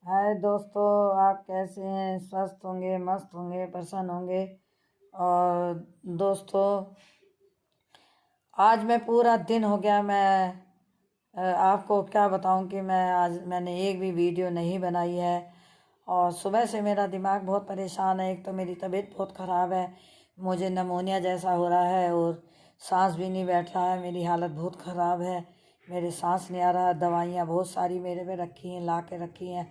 हाय दोस्तों, आप कैसे हैं? स्वस्थ होंगे, मस्त होंगे, प्रसन्न होंगे। और दोस्तों, आज मैं पूरा दिन हो गया। मैं आपको क्या बताऊं कि मैंने एक भी वीडियो नहीं बनाई है। और सुबह से मेरा दिमाग बहुत परेशान है। एक तो मेरी तबीयत बहुत ख़राब है, मुझे नमोनिया जैसा हो रहा है और सांस भी नहीं बैठ रहा है। मेरी हालत बहुत ख़राब है, मेरे सांस नहीं आ रहा। दवाइयाँ बहुत सारी मेरे पे रखी हैं, ला के रखी हैं,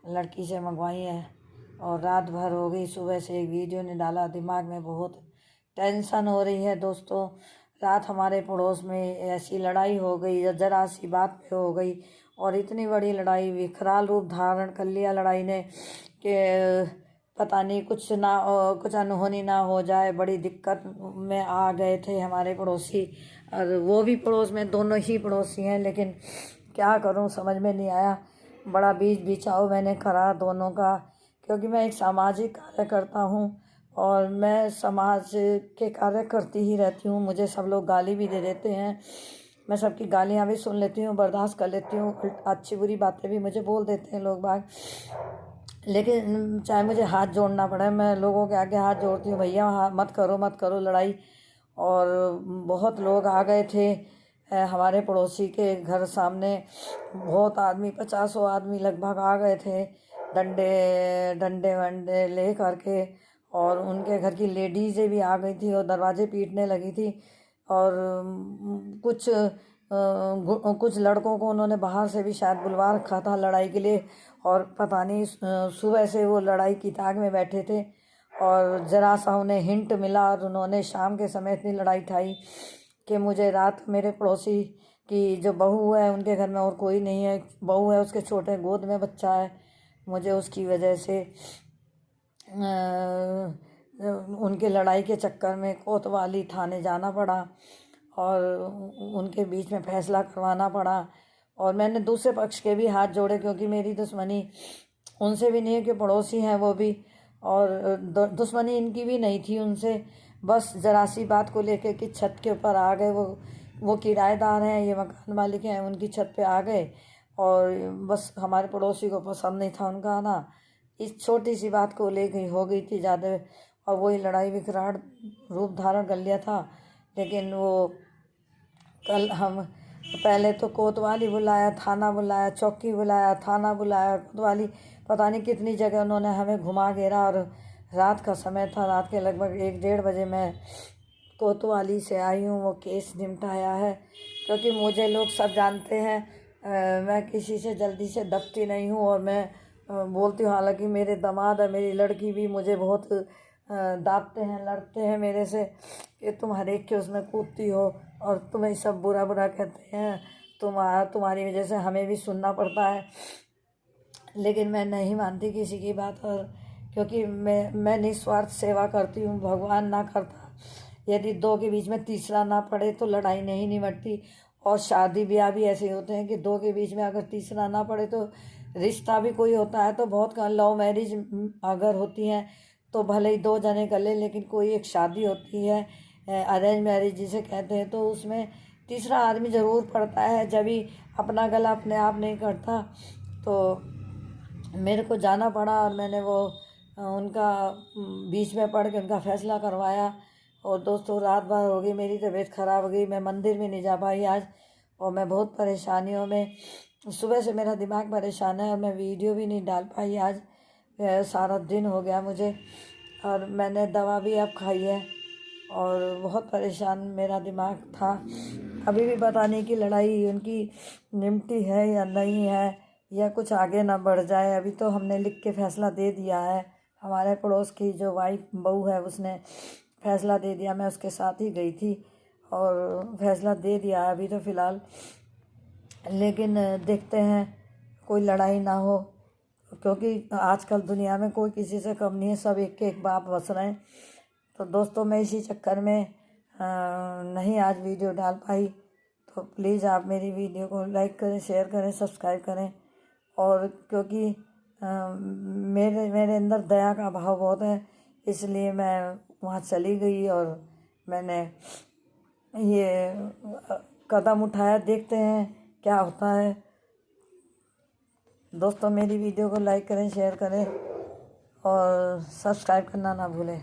लड़की से मंगवाई हैं। और रात भर हो गई, सुबह से एक वीडियो नहीं डाला। दिमाग में बहुत टेंशन हो रही है दोस्तों। रात हमारे पड़ोस में ऐसी लड़ाई हो गई, जरा सी बात पे हो गई, और इतनी बड़ी लड़ाई, विकराल रूप धारण कर लिया लड़ाई ने कि पता नहीं कुछ अनहोनी ना हो जाए। बड़ी दिक्कत में आ गए थे हमारे पड़ोसी। और वो भी पड़ोस में, दोनों ही पड़ोसी हैं, लेकिन क्या करूं समझ में नहीं आया। बड़ा बीच बिछाव मैंने करा दोनों का, क्योंकि मैं एक सामाजिक कार्यकर्ता हूं और मैं समाज के कार्य करती ही रहती हूँ। मुझे सब लोग गाली भी दे देते हैं, मैं सबकी गालियाँ भी सुन लेती हूँ, बर्दाश्त कर लेती हूँ। अच्छी बुरी बातें भी मुझे बोल देते हैं लोग बाग, लेकिन चाहे मुझे हाथ जोड़ना पड़े, मैं लोगों के आगे हाथ जोड़ती हूँ। भैया मत करो, मत करो लड़ाई। और बहुत लोग आ गए थे हमारे पड़ोसी के घर सामने। बहुत आदमी, 50 आदमी लगभग आ गए थे, डंडे डंडे वंडे ले करके। और उनके घर की लेडीज़ें भी आ गई थी और दरवाजे पीटने लगी थी। और कुछ लड़कों को उन्होंने बाहर से भी शायद बुलवा रखा था लड़ाई के लिए। और पता नहीं सुबह से वो लड़ाई की ताक में बैठे थे, और ज़रा सा उन्हें हिंट मिला और उन्होंने शाम के समय इतनी लड़ाई ठाई कि मुझे रात, मेरे पड़ोसी की जो बहू है, उनके घर में और कोई नहीं है, बहू है, उसके छोटे गोद में बच्चा है, मुझे उसकी वजह से उनके लड़ाई के चक्कर में कोतवाली थाने जाना पड़ा और उनके बीच में फैसला करवाना पड़ा। और मैंने दूसरे पक्ष के भी हाथ जोड़े, क्योंकि मेरी दुश्मनी उनसे भी नहीं है कि पड़ोसी हैं वो भी, और दुश्मनी इनकी भी नहीं थी उनसे। बस ज़रा सी बात को लेकर कि छत के ऊपर आ गए, वो किराएदार हैं, ये मकान मालिक हैं, उनकी छत पे आ गए। और बस हमारे पड़ोसी को पसंद नहीं था उनका आना, इस छोटी सी बात को लेकर हो गई थी ज़्यादा। और वही लड़ाई विकराल रूप धारण कर लिया था। लेकिन वो कल हम, पहले तो कोतवाली बुलाया, थाना बुलाया, चौकी बुलाया, थाना बुलाया, कोतवाली, पता नहीं कितनी जगह उन्होंने हमें घुमा घेरा। और रात का समय था, रात के लगभग 1-1:30 बजे मैं कोतवाली से आई हूँ, वो केस निपटाया है। क्योंकि मुझे लोग सब जानते हैं, मैं किसी से जल्दी से दबती नहीं हूँ। और मैं बोलती हूँ, हालांकि मेरे दामाद और मेरी लड़की भी मुझे बहुत दाबते हैं, लड़ते हैं मेरे से कि तुम हर एक के उसमें कूदती हो और तुम्हें सब बुरा बुरा कहते हैं, तुम्हारी वजह से हमें भी सुनना पड़ता है। लेकिन मैं नहीं मानती किसी की बात। और क्योंकि मैं निस्वार्थ सेवा करती हूँ, भगवान ना करता यदि दो के बीच में तीसरा ना पड़े तो लड़ाई नहीं निपटती। और शादी ब्याह भी ऐसे होते हैं कि दो के बीच में अगर तीसरा ना पड़े तो रिश्ता भी कोई होता है तो बहुत कम। लव मैरिज अगर होती हैं तो भले ही दो जने कर ले, लेकिन कोई एक शादी होती है अरेंज मैरिज जिसे कहते हैं, तो उसमें तीसरा आदमी ज़रूर पड़ता है। जब भी अपना गला अपने आप नहीं करता, तो मेरे को जाना पड़ा और मैंने वो उनका बीच में पढ़ के उनका फैसला करवाया। और दोस्तों, रात भर हो गई, मेरी तबीयत ख़राब हो गई, मैं मंदिर में नहीं जा पाई आज। और मैं बहुत परेशानियों में, सुबह से मेरा दिमाग परेशान है और मैं वीडियो भी नहीं डाल पाई आज। सारा दिन हो गया मुझे, और मैंने दवा भी अब खाई है और बहुत परेशान मेरा दिमाग था। अभी भी पता नहीं कि लड़ाई उनकी निमटी है या नहीं है, या कुछ आगे ना बढ़ जाए। अभी तो हमने लिख के फैसला दे दिया है, हमारे पड़ोस की जो वाइफ बहू है उसने फैसला दे दिया, मैं उसके साथ ही गई थी और फैसला दे दिया अभी तो फ़िलहाल। लेकिन देखते हैं कोई लड़ाई ना हो, क्योंकि आजकल दुनिया में कोई किसी से कम नहीं है, सब एक के एक बाप बस रहे हैं। तो दोस्तों, मैं इसी चक्कर में नहीं आज वीडियो डाल पाई। तो प्लीज़ आप मेरी वीडियो को लाइक करें, शेयर करें, सब्सक्राइब करें। और क्योंकि मेरे मेरे अंदर दया का भाव बहुत है, इसलिए मैं वहाँ चली गई और मैंने ये कदम उठाया। देखते हैं क्या होता है। दोस्तों मेरी वीडियो को लाइक करें, शेयर करें और सब्सक्राइब करना ना भूलें।